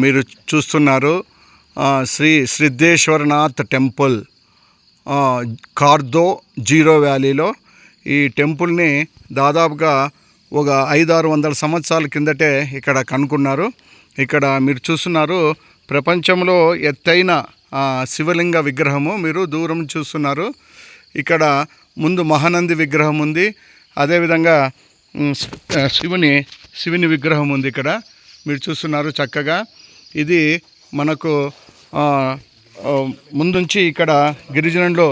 మీరు చూస్తున్నారు Shri సిద్ధేశ్వరనాథ్ temple కార్దో zero వ్యాలీలో. ఈ టెంపుల్ని దాదాపుగా ఒక 500-600 సంవత్సరాల కిందటే ఇక్కడ కనుక్కున్నారు. ఇక్కడ మీరు చూస్తున్నారు ప్రపంచంలో ఎత్తైన శివలింగ విగ్రహము మీరు దూరం చూస్తున్నారు. ఇక్కడ ముందు మహానంది విగ్రహం ఉంది, అదేవిధంగా శివుని విగ్రహం ఉంది. ఇక్కడ మీరు చూస్తున్నారు చక్కగా. ఇది మనకు ముందుంచి ఇక్కడ గిరిజనులు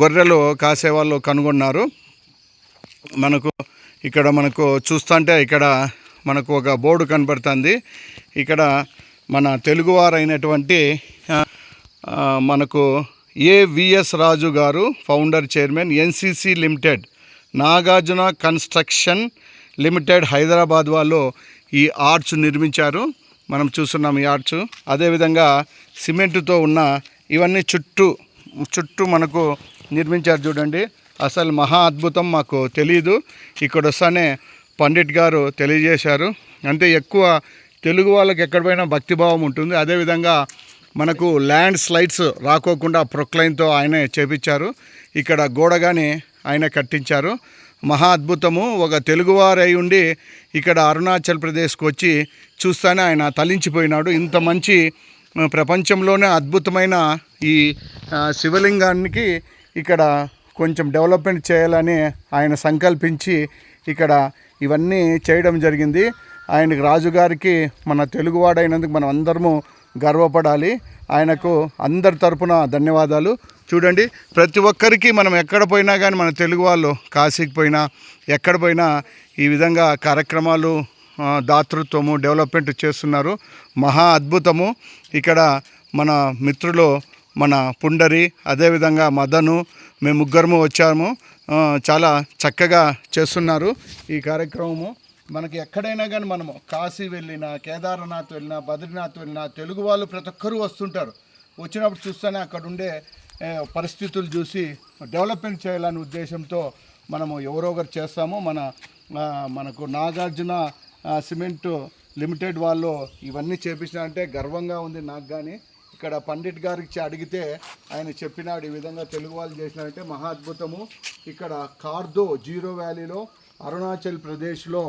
గొర్రెలు కాసేవాళ్ళు కనుగొన్నారు. మనకు చూస్తుంటే ఇక్కడ మనకు ఒక బోర్డు కనబడుతుంది. ఇక్కడ మన తెలుగువారైనటువంటి మనకు ఏవిఎస్ రాజు గారు founder chairman, NCC limited, Nagarjuna construction limited Hyderabad వాళ్ళు ఈ ఆర్చ్ నిర్మించారు. మనం చూస్తున్నాం ఈ ఆర్చ్. అదేవిధంగా సిమెంటుతో ఉన్న ఇవన్నీ చుట్టూ మనకు నిర్మించారు. చూడండి, అసలు మహా అద్భుతం. మాకు తెలియదు, ఇక్కడ వస్తానే పండిట్ గారు తెలియజేశారు. అంటే ఎక్కువ తెలుగు వాళ్ళకి ఎక్కడ పోయినా భక్తిభావం ఉంటుంది. అదేవిధంగా మనకు ల్యాండ్ స్లైడ్స్ రాకోకుండా ప్రొక్లైన్తో ఆయనే చేపించారు. ఇక్కడ గోడ కానీ ఆయన కట్టించారు. మహా అద్భుతము. ఒక తెలుగువారు అయి ఉండి ఇక్కడ అరుణాచల్ ప్రదేశ్కి వచ్చి చూస్తానే ఆయన తలించిపోయినాడు. ఇంత మంచి ప్రపంచంలోనే అద్భుతమైన ఈ శివలింగానికి ఇక్కడ కొంచెం డెవలప్మెంట్ చేయాలని ఆయన సంకల్పించి ఇక్కడ ఇవన్నీ చేయడం జరిగింది. ఆయనకు రాజుగారికి మన తెలుగువాడైనందుకు మనం అందరము గర్వపడాలి. ఆయనకు అందరి తరపున ధన్యవాదాలు. చూడండి, ప్రతి ఒక్కరికి మనం ఎక్కడ పోయినా కానీ మన తెలుగు వాళ్ళు కాశీకి పోయినా ఎక్కడ పోయినా ఈ విధంగా కార్యక్రమాలు దాతృత్వము డెవలప్మెంట్ చేస్తున్నారు. మహా అద్భుతము. ఇక్కడ మన మిత్రులు మన పుండరి, అదేవిధంగా మదను, మేము ముగ్గురము వచ్చాము. చాలా చక్కగా చేస్తున్నారు ఈ కార్యక్రమము. మనకి ఎక్కడైనా కానీ మనము కాశీ వెళ్ళినా, కేదార్నాథ్ వెళ్ళినా, బద్రీనాథ్ వెళ్ళినా తెలుగు వాళ్ళు ప్రతి ఒక్కరూ వస్తుంటారు. వచ్చినప్పుడు చూస్తేనే అక్కడ ఉండే పరిస్థితులు చూసి డెవలప్మెంట్ చేయాలనే ఉద్దేశంతో మనము ఎవరో ఒకరు చేస్తాము. మనకు నాగార్జున సిమెంట్ లిమిటెడ్ వాళ్ళు ఇవన్నీ చేపించినారంటే గర్వంగా ఉంది నాకు. కానీ ఇక్కడ పండిట్ గారికి అడిగితే ఆయన చెప్పినాడు ఈ విధంగా తెలుగు వాళ్ళు చేసినారంటే మహా అద్భుతము. ఇక్కడ కార్దో జీరో వ్యాలీలో అరుణాచల్ ప్రదేశ్లో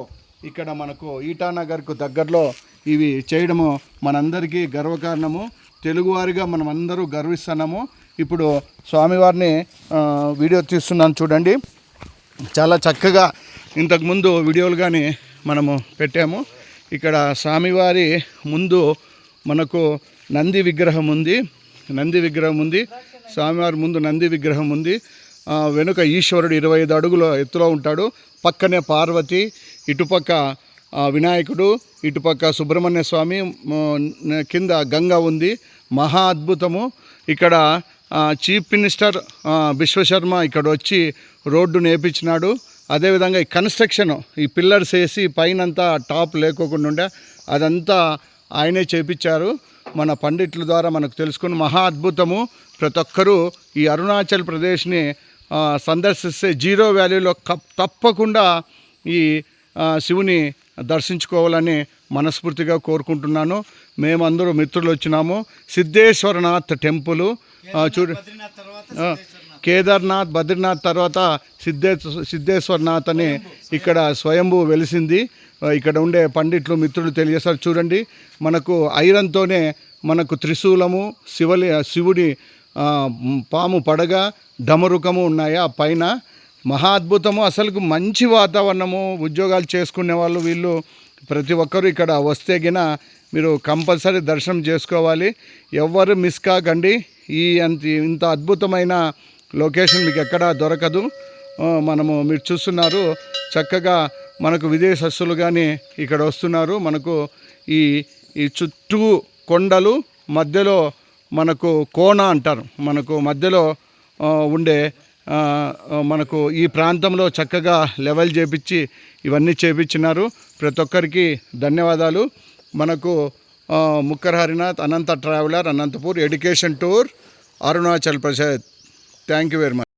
ఇక్కడ మనకు ఈటానగర్కు దగ్గరలో ఇవి చేయడము మనందరికీ గర్వకారణము. తెలుగువారిగా మనం అందరూ గర్విస్తున్నాము. ఇప్పుడు స్వామివారిని వీడియో తీస్తున్నాను చూడండి. చాలా చక్కగా ఇంతకుముందు వీడియోలు కానీ మనము పెట్టాము. ఇక్కడ స్వామివారి ముందు మనకు నంది విగ్రహం ఉంది. స్వామివారి ముందు నంది విగ్రహం ఉంది. వెనుక ఈశ్వరుడు 25 అడుగుల ఎత్తులో ఉంటాడు. పక్కనే పార్వతి, ఇటుపక్క వినాయకుడు, ఇటుపక్క సుబ్రహ్మణ్య స్వామి, కింద గంగ ఉంది. మహా అద్భుతము. ఇక్కడ చీఫ్ మినిస్టర్ విశ్వశర్మ ఇక్కడ వచ్చి రోడ్డు నేర్పించినాడు. అదేవిధంగా ఈ కన్స్ట్రక్షన్, ఈ పిల్లర్స్ వేసి పైనంతా టాప్ లేకోకుండా ఉండే అదంతా ఆయనే చేపించారు. మన పండిట్ల ద్వారా మనకు తెలుసుకుని మహా అద్భుతము. ప్రతి ఒక్కరూ ఈ అరుణాచల్ ప్రదేశ్ని సందర్శిస్తే జీరో వ్యాలీలో తప్పకుండా ఈ శివుని దర్శించుకోవాలని మనస్ఫూర్తిగా కోరుకుంటున్నాను. మేమందరూ మిత్రులు వచ్చినాము. సిద్ధేశ్వరనాథ్ టెంపుల్ కేదార్నాథ్, బద్రీనాథ్ తర్వాత సిద్ధేశ్వరనాథ్ అని ఇక్కడ స్వయంభూ వెలిసింది. ఇక్కడ ఉండే పండిట్లు మిత్రులు తెలియజేస్తారు. చూడండి, మనకు ఐరన్తోనే మనకు త్రిశూలము, శివుడి పాము పడగ, డమరుకము ఉన్నాయి ఆ పైన. మహా అద్భుతము. అసలు మంచి వాతావరణము. ఉద్యోగాలు చేసుకునే వాళ్ళు వీళ్ళు ప్రతి ఒక్కరూ ఇక్కడ వస్తే గిన మీరు కంపల్సరీ దర్శనం చేసుకోవాలి. ఎవ్వరు మిస్ కాకండి. ఇంత అద్భుతమైన లొకేషన్ మీకు ఎక్కడా దొరకదు. మీరు చూస్తున్నారు చక్కగా మనకు విదేశస్తులు కానీ ఇక్కడ వస్తున్నారు. మనకు ఈ చుట్టూ కొండలు, మధ్యలో మనకు కోన అంటారు. మనకు మధ్యలో ఉండే మనకు ఈ ప్రాంతంలో చక్కగా లెవెల్ చేపించి ఇవన్నీ చేపించినారు. ప్రతి ఒక్కరికి ధన్యవాదాలు. మనకు Mukkar Harinath, Anantha traveller, Anantapur education tour, Arunachal Pradesh. Thank you very much.